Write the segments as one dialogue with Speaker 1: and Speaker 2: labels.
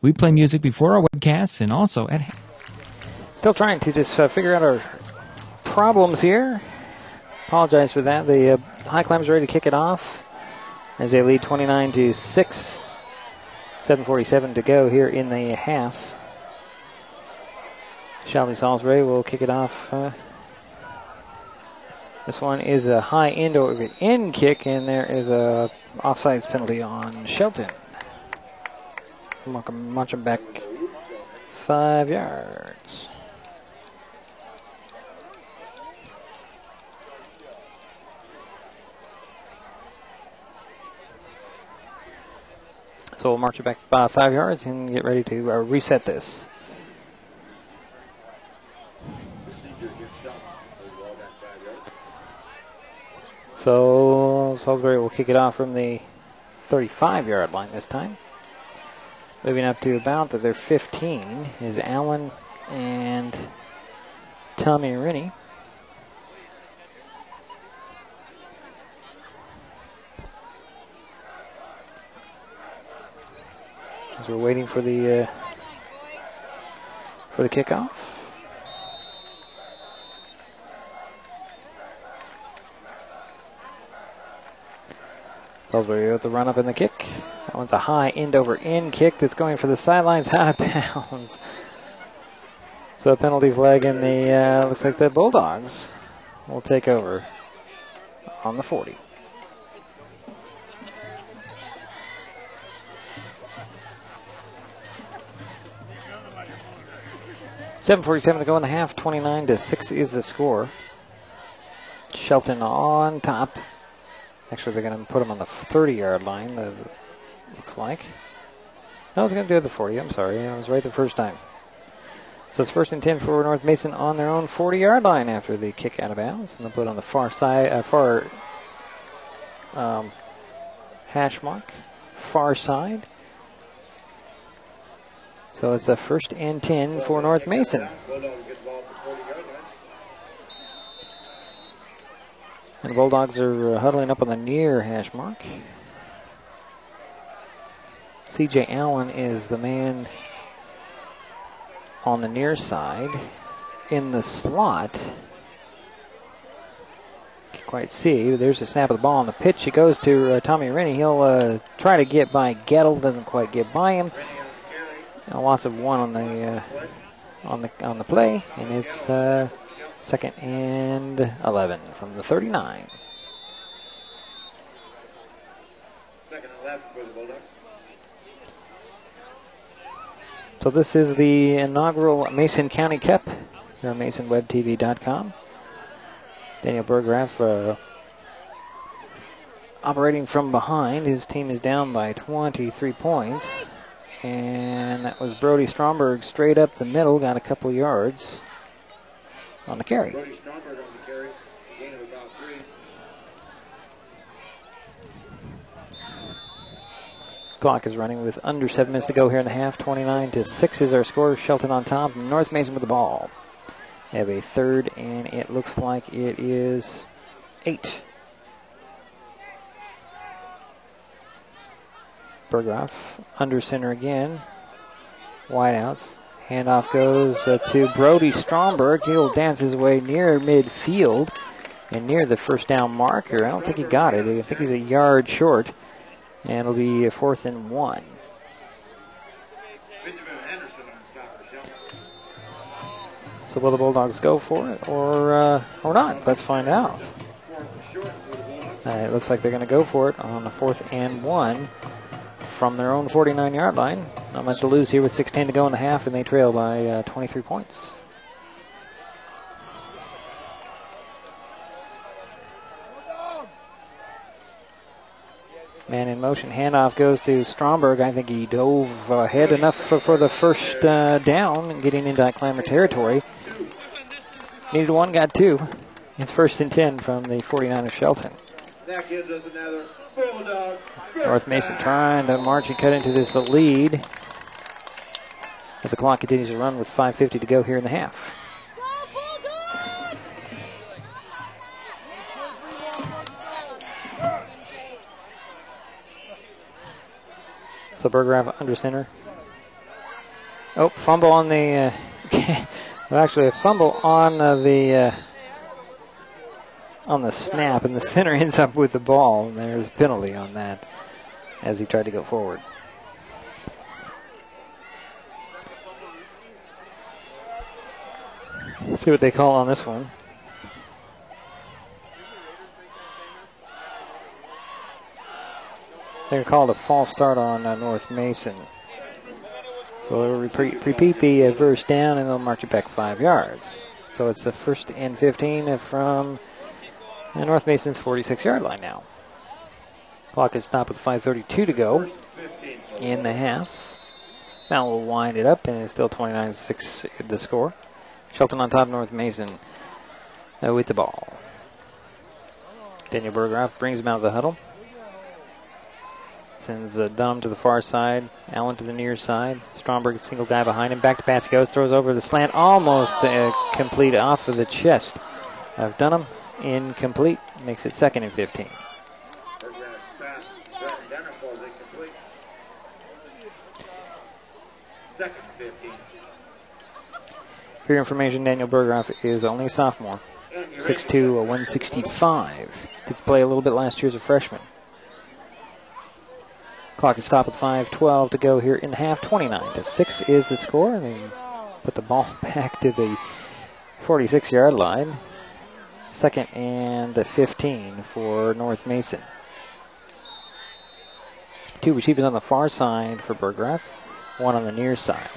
Speaker 1: We play music before our webcasts and also at...
Speaker 2: Still trying to just figure out our problems here. Apologize for that. The High Climbers ready to kick it off as they lead 29-6. 7:47 to go here in the half. Shelby Salisbury will kick it off. This one is a high end over end kick, and there is a offsides penalty on Shelton. March him back 5 yards. So we'll march it back 5 yards and get ready to reset this. So Salisbury will kick it off from the 35-yard line this time. Moving up to about their 15 is Allen and Tommy Rennie. As we're waiting for the kickoff. Salisbury with the run up and the kick. That one's a high end over end kick that's going for the sidelines, out of bounds. So a penalty flag, and the looks like the Bulldogs will take over on the 40. $7:47 to go in the half. 29-6 is the score. Shelton on top. Actually, they're going to put him on the 30-yard line, looks like. No, I was going to do the 40. I'm sorry. I was right the first time. So it's 1st and 10 for North Mason on their own 40-yard line after the kick out of bounds. And they'll put it on the far side, hash mark, far side. So it's a 1st and 10 for North Mason. And the Bulldogs are huddling up on the near hash mark. C.J. Allen is the man on the near side. In the slot, can't quite see. There's a snap of the ball on the pitch. It goes to Tommy Rennie. He'll try to get by Gettle. Doesn't quite get by him. A loss of 1 on the play, and it's 2nd and 11 from the 39.
Speaker 3: 2nd and 11 for the Bulldogs.
Speaker 2: So this is the inaugural Mason County Cup here on MasonWebTV.com. Daniel Burgraff operating from behind. His team is down by 23 points. And that was Brody Stromberg straight up the middle, got a couple yards on the carry.
Speaker 3: Brody Stromberg on the carry, gain of about 3.
Speaker 2: Clock is running with under 7 minutes to go here in the half. 29-6 is our score. Shelton on top. North Mason with the ball. They have a 3rd, and it looks like it is 8. Burgraff under center again. Wideouts. Handoff goes to Brody Stromberg. He'll dance his way near midfield and near the first down marker. I don't think he got it. I think he's a yard short. And it'll be a 4th and 1. So will the Bulldogs go for it or not? Let's find out. It looks like they're going to go for it on the 4th and 1 from their own 49-yard line. Not much to lose here with 6:10 to go in the half, and they trail by 23 points. Man in motion. Handoff goes to Stromberg. I think he dove ahead enough for the first down and getting into Clamor territory. Needed 1, got 2. It's 1st and 10 from the 49 of Shelton.
Speaker 3: That gives us another Bulldog.
Speaker 2: North Mason trying to march and cut into this lead as the clock continues to run with 5:50 to go here in the half. So Burgraff under center. Oh, fumble on the, well, actually a fumble on the snap, and the center ends up with the ball, and there's a penalty on that as he tried to go forward. See what they call on this one. They're called a false start on North Mason. So they'll repeat the first down, and they'll march it back 5 yards. So it's the 1st and 15 from North Mason's 46-yard line now. Clock is stopped with 5:32 to go in the half. Now we'll wind it up, and it's still 29-6 the score. Shelton on top, North Mason with the ball. Daniel Berggraf brings him out of the huddle. Sends Dom to the far side, Allen to the near side. Stromberg, single guy behind him. Back to pass he goes, throws over the slant, almost complete off of the chest of Dunham. Incomplete, makes it 2nd and 15.
Speaker 3: Second 15.
Speaker 2: For your information, Daniel Berggraf is only a sophomore. 6'2", 165. Did play a little bit last year as a freshman. Clock is stopped with 5:12 to go here in the half. 29-6 is the score. And they put the ball back to the 46-yard line. 2nd and 15 for North Mason. 2 receivers on the far side for Berggraf. 1 on the near side.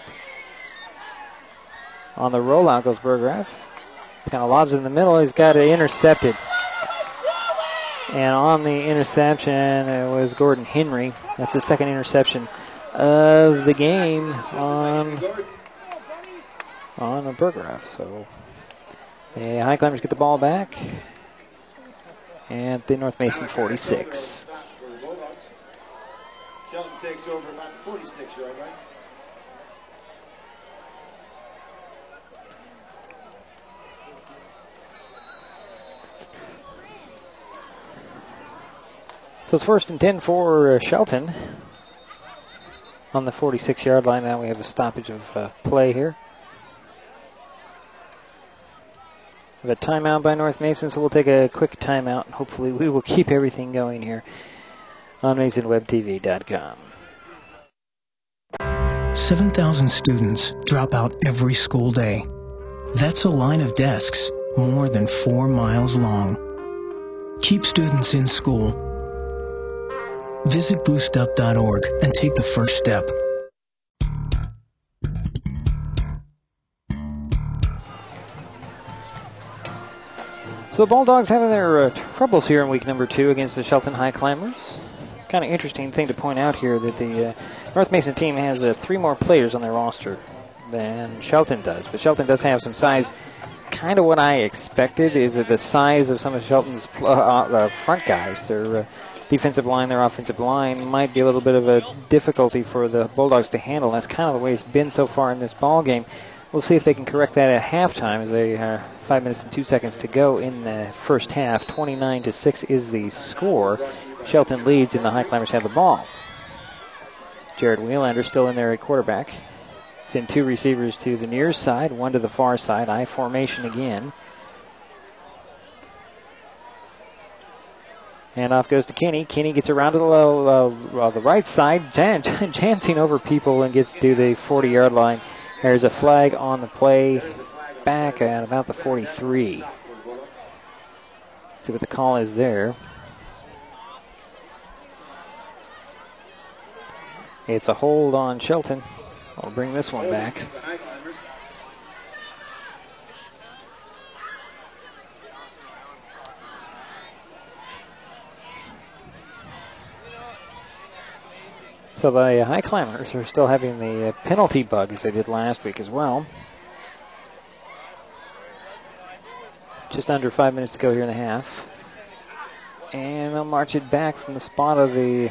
Speaker 2: On the rollout goes Berggraf. Kind of lobs in the middle. He's got it intercepted. And on the interception, it was Gordon Henry. That's the 2nd interception of the game on a Berggraf. So the High Climbers get the ball back at the North Mason 46.
Speaker 3: Shelton takes over about the 46-yard line.
Speaker 2: So it's 1st and 10 for Shelton on the 46-yard line. Now we have a stoppage of play here. We have a timeout by North Mason, so we'll take a quick timeout. And hopefully we will keep everything going here on MasonWebTV.com.
Speaker 4: 7,000 students drop out every school day. That's a line of desks more than 4 miles long. Keep students in school. Visit boostup.org and take the first step.
Speaker 2: So the Bulldogs having their troubles here in week number 2 against the Shelton High Climbers. Kind of interesting thing to point out here that the North Mason team has 3 more players on their roster than Shelton does. But Shelton does have some size. Kind of what I expected is that the size of some of Shelton's front guys, their defensive line, their offensive line, might be a little bit of a difficulty for the Bulldogs to handle. That's kind of the way it's been so far in this ball game. We'll see if they can correct that at halftime as they 5 minutes and 2 seconds to go in the first half. 29-6 is the score. Shelton leads and the High Climbers have the ball. Jared Wheelander still in there at quarterback. Send 2 receivers to the near side, 1 to the far side. I formation again. Handoff goes to Kenny. Kenny gets around to the right side, dancing over people and gets to the 40-yard line. There's a flag on the play back at about the 43. See what the call is there. It's a hold on Shelton. I'll bring this one back. So the High Climbers are still having the penalty bug as they did last week as well. Just under 5 minutes to go here in the half. And they'll march it back from the spot of the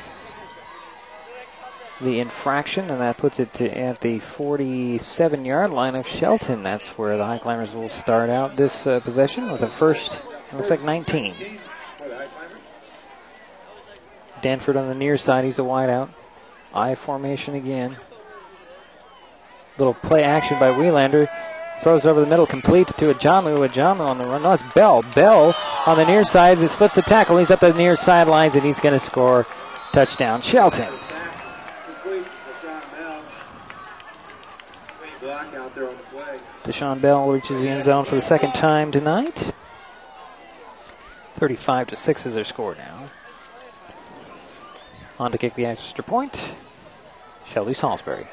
Speaker 2: infraction, and that puts it at the 47-yard line of Shelton. That's where the High Climbers will start out this possession with a first, it looks like 19. Danford on the near side, he's a wide out. I formation again. Little play action by Wielander. Throws over the middle, complete to Ajamu. Ajamu on the run. No, it's Bell. Bell on the near side. He slips a tackle. He's up the near sidelines, and he's going to score. Touchdown, Shelton. Deshaun Bell reaches the end zone for the second time tonight. 35-6 is their score now. On to kick the extra point, Shelby Salisbury.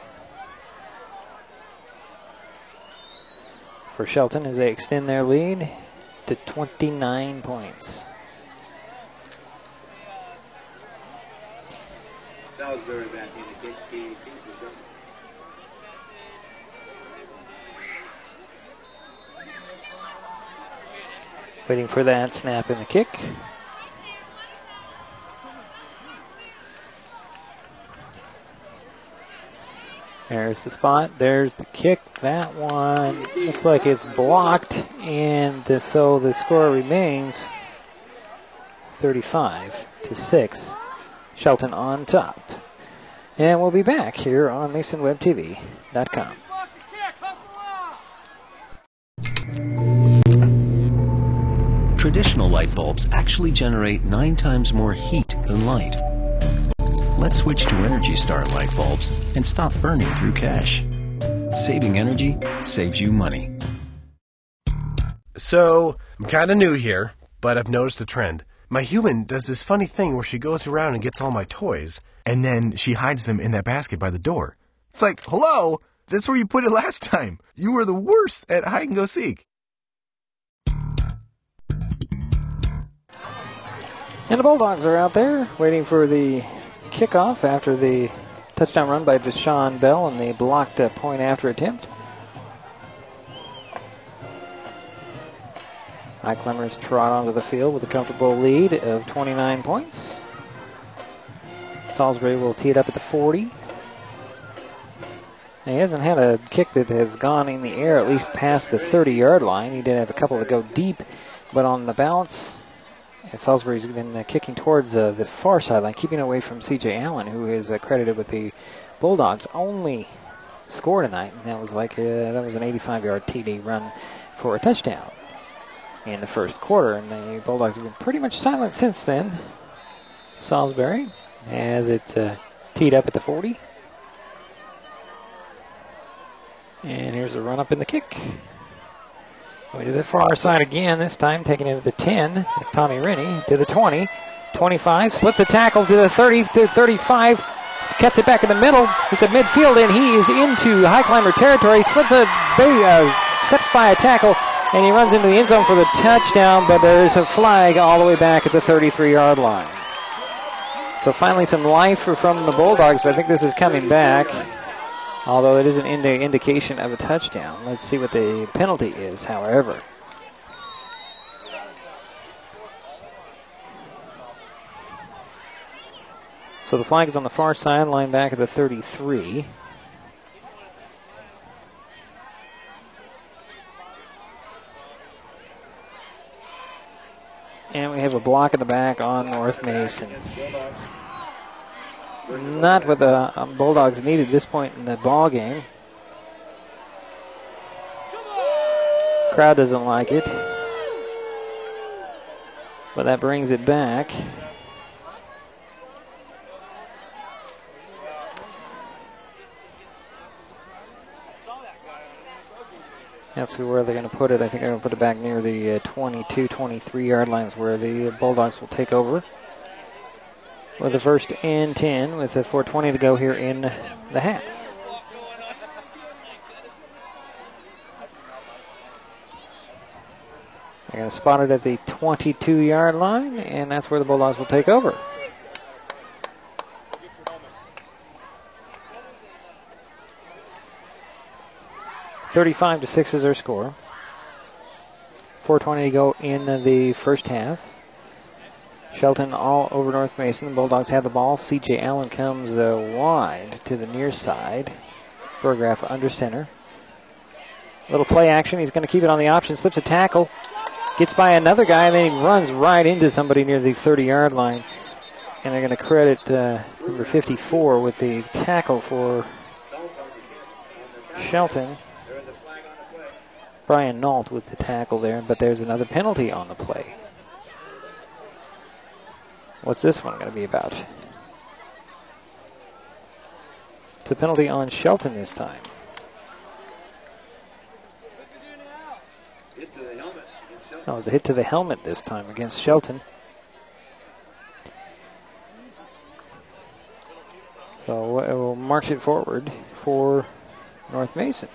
Speaker 2: For Shelton as they extend their lead to 29 points.
Speaker 3: Salisbury back in the kick, PAT for Shelton.
Speaker 2: Waiting for that snap in the kick. There's the spot. There's the kick. That one looks like it's blocked, and so the score remains 35-6. Shelton on top. And we'll be back here on MasonWebTV.com.
Speaker 5: Traditional light bulbs actually generate 9 times more heat than light. Let's switch to Energy Star light bulbs and stop burning through cash. Saving energy saves you money.
Speaker 6: So, I'm kind of new here, but I've noticed a trend. My human does this funny thing where she goes around and gets all my toys, and then she hides them in that basket by the door. It's like, hello, that's where you put it last time. You were the worst at hide and go seek.
Speaker 2: And the Bulldogs are out there waiting for the kickoff after the touchdown run by Deshaun Bell and the blocked point after attempt. High Climbers trot onto the field with a comfortable lead of 29 points. Salisbury will tee it up at the 40. He hasn't had a kick that has gone in the air at least past the 30-yard line. He did have a couple that go deep, but on the bounce, Salisbury's been kicking towards the far sideline, keeping away from C.J. Allen, who is credited with the Bulldogs' only score tonight, and that was an 85-yard TD run for a touchdown in the first quarter, and the Bulldogs have been pretty much silent since then. Salisbury has it teed up at the 40. And here's the run up in the kick. Going to the far side again, this time taking it to the 10. It's Tommy Rennie to the 20. 25, slips a tackle to the 30, to 35. Cuts it back in the middle. It's at midfield, and he is into High Climber territory. Steps by a tackle, and he runs into the end zone for the touchdown, but there's a flag all the way back at the 33-yard line. So finally some life from the Bulldogs, but I think this is coming back. Although it is an indication of a touchdown. Let's see what the penalty is, however. So the flag is on the far sideline back at the 33. And we have a block in the back on North Mason. Not what the Bulldogs needed at this point in the ball game. Crowd doesn't like it, but that brings it back. That's where they're going to put it. I think they're going to put it back near the 22, 23-yard lines where the Bulldogs will take over. With the first and 10 with the 4:20 to go here in the half. They're going to spot it at the 22-yard line, and that's where the Bulldogs will take over. $35-6 is their score. 4:20 to go in the first half. Shelton all over North Mason. The Bulldogs have the ball. C.J. Allen comes wide to the near side. Burgraff under center. Little play action. He's going to keep it on the option. Slips a tackle. Gets by another guy, and then he runs right into somebody near the 30-yard line. And they're going to credit number 54 with the tackle for Shelton.
Speaker 3: There is a flag on the play.
Speaker 2: Brian Nault with the tackle there, but there's another penalty on the play. What's this one going to be about? It's a penalty on Shelton this time.
Speaker 3: Hit to the helmet. against Shelton.
Speaker 2: That was a hit to the helmet this time against Shelton. So we'll march it forward for North Mason.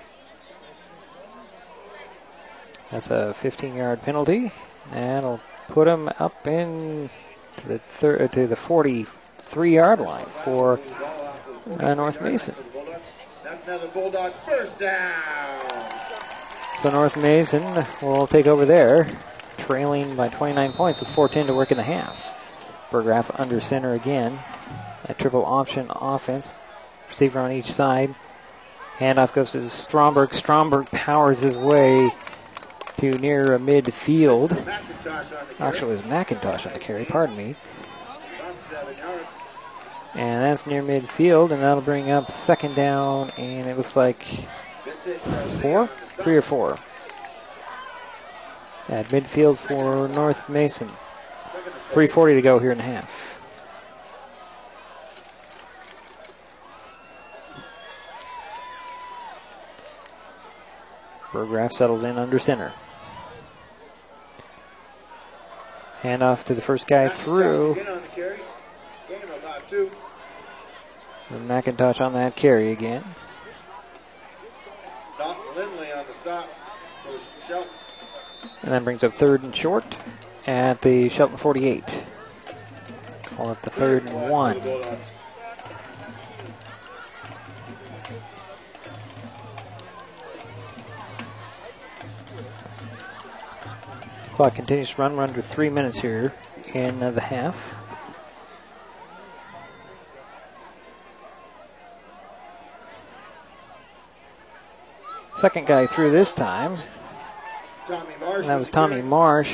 Speaker 2: That's a 15-yard penalty. That'll put him up in to the 43-yard line for North Mason.
Speaker 3: That's another Bulldog first down.
Speaker 2: So North Mason will take over there, trailing by 29 points with 4:10 to work in the half. Burgraff under center again. A triple option offense. Receiver on each side. Handoff goes to Stromberg. Stromberg powers his way to near midfield. Actually, it was McIntosh on the carry, pardon me. And that's near midfield, and that'll bring up second down, and it looks like 4? 3 or 4. At midfield for North Mason. 3:40 to go here in the half. Burgraff settles in under center. Handoff to the first guy through. And McIntosh on that carry again.
Speaker 3: Lindley on the stop for Shelton.
Speaker 2: And that brings up 3rd and short at the Shelton 48. Call it the 3rd and 1. Clock continues to run. We're under 3 minutes here in the half. Second guy through this time. And that was Tommy Marsh.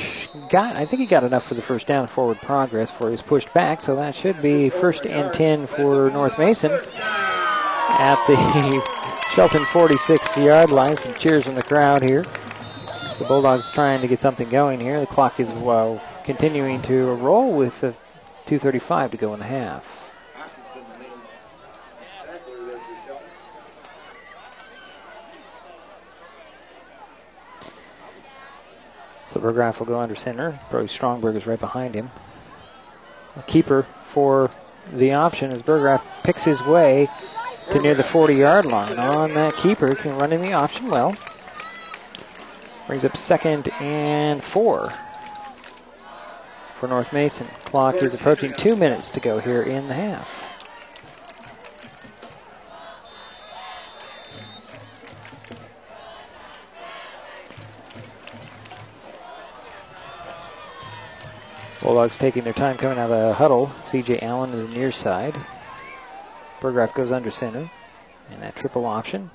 Speaker 2: I think he got enough for the first down, forward progress before he was pushed back. So that should be 1st and 10 for North Mason at the Shelton 46-yard line. Some cheers from the crowd here. The Bulldogs trying to get something going here. The clock is continuing to roll with 2:35 to go in the half. So Burgraff will go under center. Brody Stromberg is right behind him. A keeper for the option as Burgraff picks his way to near the 40-yard line. On that keeper, can run in the option well. Brings up 2nd and 4 for North Mason. Clock is approaching 2 minutes to go here in the half. Bulldogs taking their time coming out of the huddle. C.J. Allen to the near side. Burgraff goes under center. And that triple option.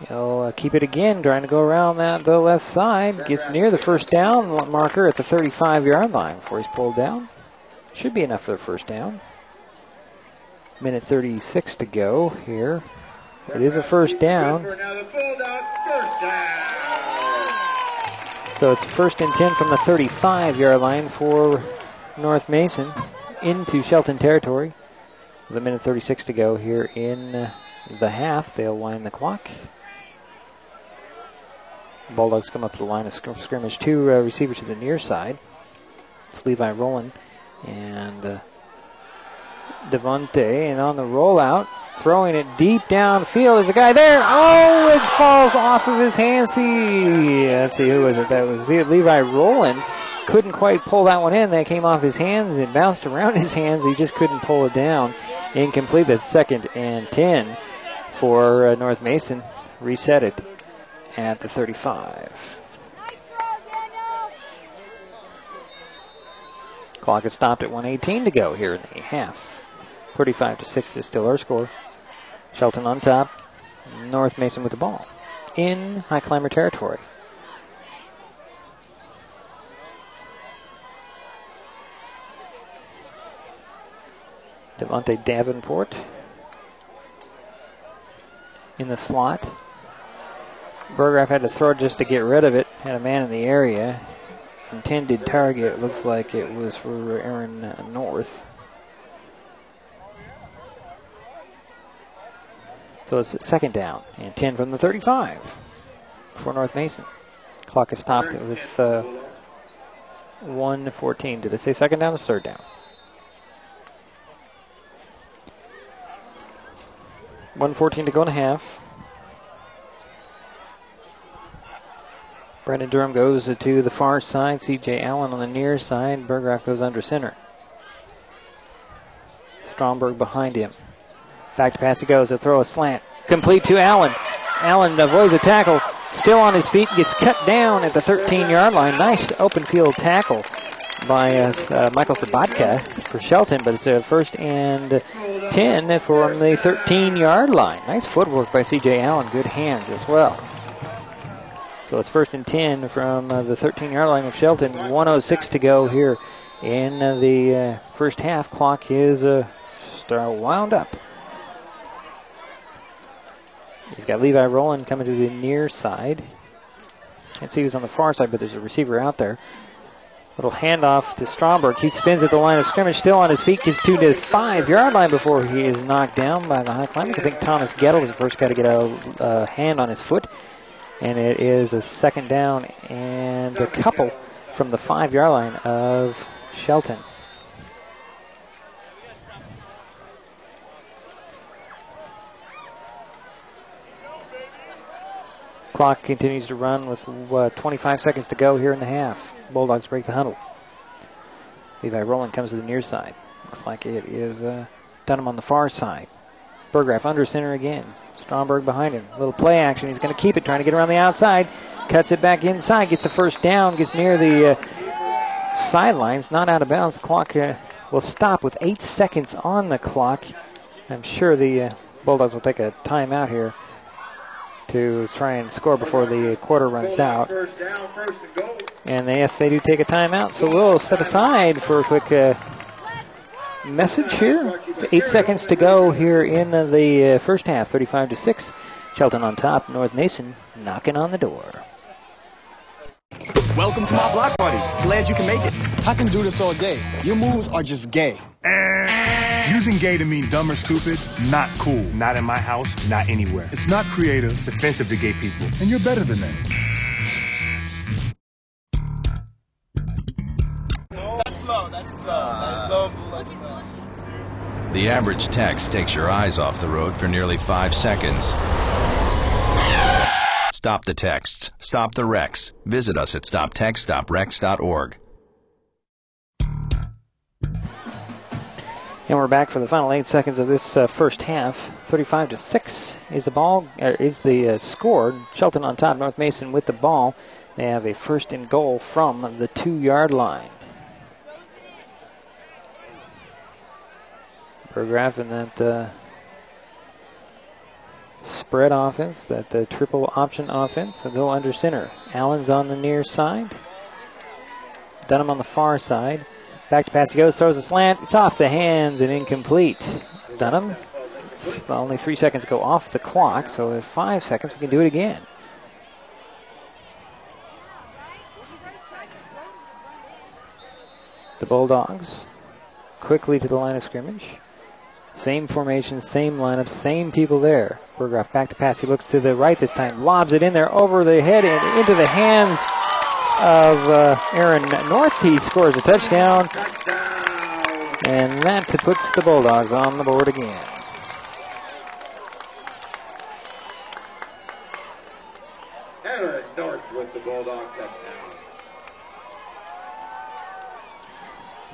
Speaker 2: He'll keep it again, trying to go around the left side. Gets near the first down marker at the 35-yard line before he's pulled down. Should be enough for the first down. Minute 36 to go here. It is a first down. So it's 1st and 10 from the 35-yard line for North Mason into Shelton territory. With a minute 36 to go here in the half. They'll wind the clock. Bulldogs come up to the line of scrimmage. 2 receivers to the near side. It's Levi Rowland and Devontae. And on the rollout, throwing it deep downfield. There's a guy there. Oh, it falls off of his hands. Let's see, who was it? That was Levi Rowland. Couldn't quite pull that one in. That came off his hands and bounced around his hands. He just couldn't pull it down. Incomplete. That's 2nd and 10 for North Mason. Reset it at the 35. Clock is stopped at 1:18 to go here in the half. 35-6 is still our score. Shelton on top. North Mason with the ball in high climber territory. Devontae Davenport in the slot. Burgraff had to throw it just to get rid of it. Had a man in the area. Intended target looks like it was for Aaron North. So it's second down and 10 from the 35 for North Mason. Clock is stopped with 1:14. Did I say second down? It's third down. 1:14 to go in a half. Brandon Durham goes to the far side. C.J. Allen on the near side. Burgraff goes under center. Stromberg behind him. Back to pass he goes. A throw, a slant. Complete to Allen. Allen avoids a tackle. Still on his feet. Gets cut down at the 13-yard line. Nice open field tackle by Michael Sabatka for Shelton. But it's a 1st and 10 from the 13-yard line. Nice footwork by C.J. Allen. Good hands as well. So it's 1st and 10 from the 13-yard line of Shelton. 1:06 to go here in the first half. Clock is wound up. You've got Levi Rowland coming to the near side. Can't see who's on the far side, but there's a receiver out there. Little handoff to Stromberg. He spins at the line of scrimmage, still on his feet. Gets to the 5-yard line before he is knocked down by the high climbers. I think Thomas Gettle was the first guy to get a hand on his foot. And it is a second down and a couple from the 5-yard line of Shelton. Clock continues to run with 25 seconds to go here in the half. Bulldogs break the huddle. Levi Rowland comes to the near side. Looks like it is Dunham on the far side. Burgraff under center again. Stromberg behind him. Little play action. He's going to keep it, trying to get around the outside. Cuts it back inside. Gets the first down. Gets near the sidelines. Not out of bounds. The clock will stop with 8 seconds on the clock. I'm sure the Bulldogs will take a timeout here to try and score before the quarter runs out. And yes, they do take a timeout. So we'll step aside for a quick message here. 8 seconds to go here in the first half. 35-6. Shelton on top. North Mason knocking on the door.
Speaker 7: Welcome to my block party. Glad you can make it. I can do this all day. Your moves are just gay.
Speaker 8: Using gay to mean dumb or stupid, not cool. Not in my house, not anywhere. It's not creative. It's offensive to gay people. And you're better than that.
Speaker 7: That's low. That's low.
Speaker 9: The average text takes your eyes off the road for nearly 5 seconds. Stop the texts. Stop the wrecks. Visit us at stoptextstoprex.org.
Speaker 2: And we're back for the final 8 seconds of this first half. 35-6 is the score. Shelton on top. North Mason with the ball. They have a 1st and goal from the 2-yard line. Burgraff in that spread offense, that triple option offense. They'll go under center. Allen's on the near side. Dunham on the far side. Back to pass he goes, throws a slant. It's off the hands and incomplete. Dunham, only 3 seconds go off the clock, so in 5 seconds we can do it again. The Bulldogs quickly to the line of scrimmage. Same formation, same lineup, same people there. Burgraff back to pass. He looks to the right this time. Lobs it in there over the head and into the hands of Aaron North. He scores a touchdown. And that puts the Bulldogs on the board again.
Speaker 3: Aaron North with the Bulldog touchdown.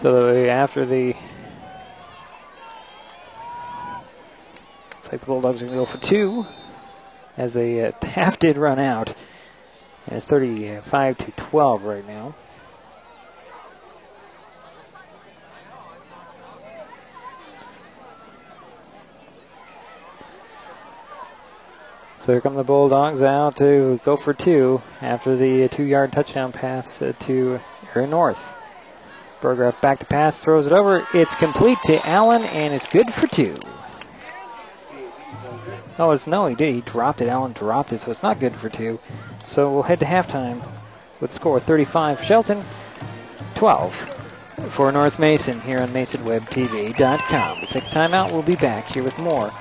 Speaker 2: So after the... Looks like the Bulldogs are going to go for 2 as they half did run out. And it's 35-12 right now. So here come the Bulldogs out to go for 2 after the 2-yard touchdown pass to Aaron North. Burgraff back to pass, throws it over. It's complete to Allen, and it's good for 2. Oh, no, he did. He dropped it. Allen dropped it, so it's not good for 2. So we'll head to halftime with the score 35 Shelton, 12 for North Mason here on MasonWebTV.com. We'll take a timeout. We'll be back here with more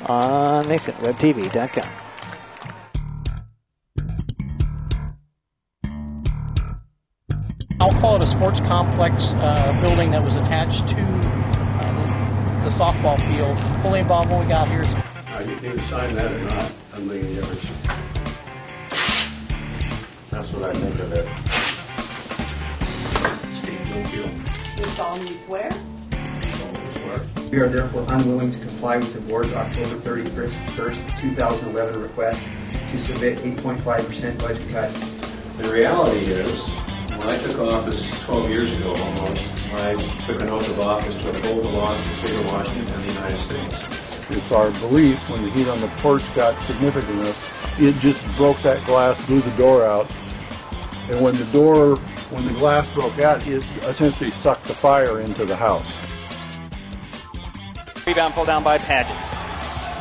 Speaker 2: on MasonWebTV.com.
Speaker 10: I'll call it a sports complex building that was attached to the softball field. Fully involved when we got here.
Speaker 11: You can either sign that or not. Doesn't make any difference. That's what I think of it.
Speaker 12: This all needs where?
Speaker 13: We are therefore unwilling to comply with the board's October 31st, 2011 request to submit 8.5% budget cuts.
Speaker 11: The reality is, when I took office 12 years ago almost, I took an oath of office to uphold the laws of the state of Washington and the United States.
Speaker 14: It's our belief when the heat on the porch got significant enough, it just broke that glass, blew the door out. And when the glass broke out, it essentially sucked the fire into the house.
Speaker 15: Rebound pulled down by Paget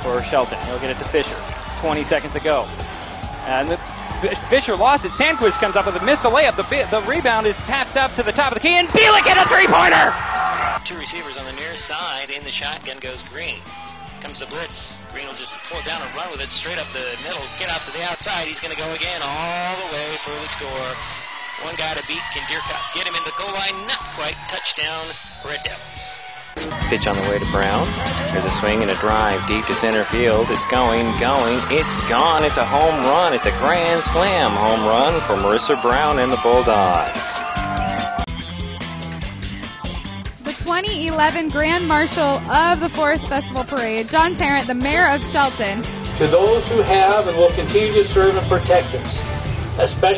Speaker 15: for Shelton. He'll get it to Fisher. 20 seconds to go. And Fisher lost it. Sandquist comes up with a miss the layup. The rebound is tapped up to the top of the key, and Bielik get a three-pointer!
Speaker 16: 2 receivers on the near side. In the shotgun goes Green. Comes the blitz. Green will just pull it down and run with it straight up the middle. Get out to the outside. He's going to go again all the way for the score. One guy to beat. Can Deercup get him in the goal line? Not quite. Touchdown, Red Devils.
Speaker 2: Pitch on the way to Brown. There's a swing and a drive deep to center field. It's going. It's gone. It's a home run. It's a grand slam home run for Marissa Brown and the Bulldogs.
Speaker 17: The 2011 Grand Marshal of the 4th Festival Parade, John Tarrant, the Mayor of Shelton.
Speaker 18: To those who have and will continue to serve and protect us, especially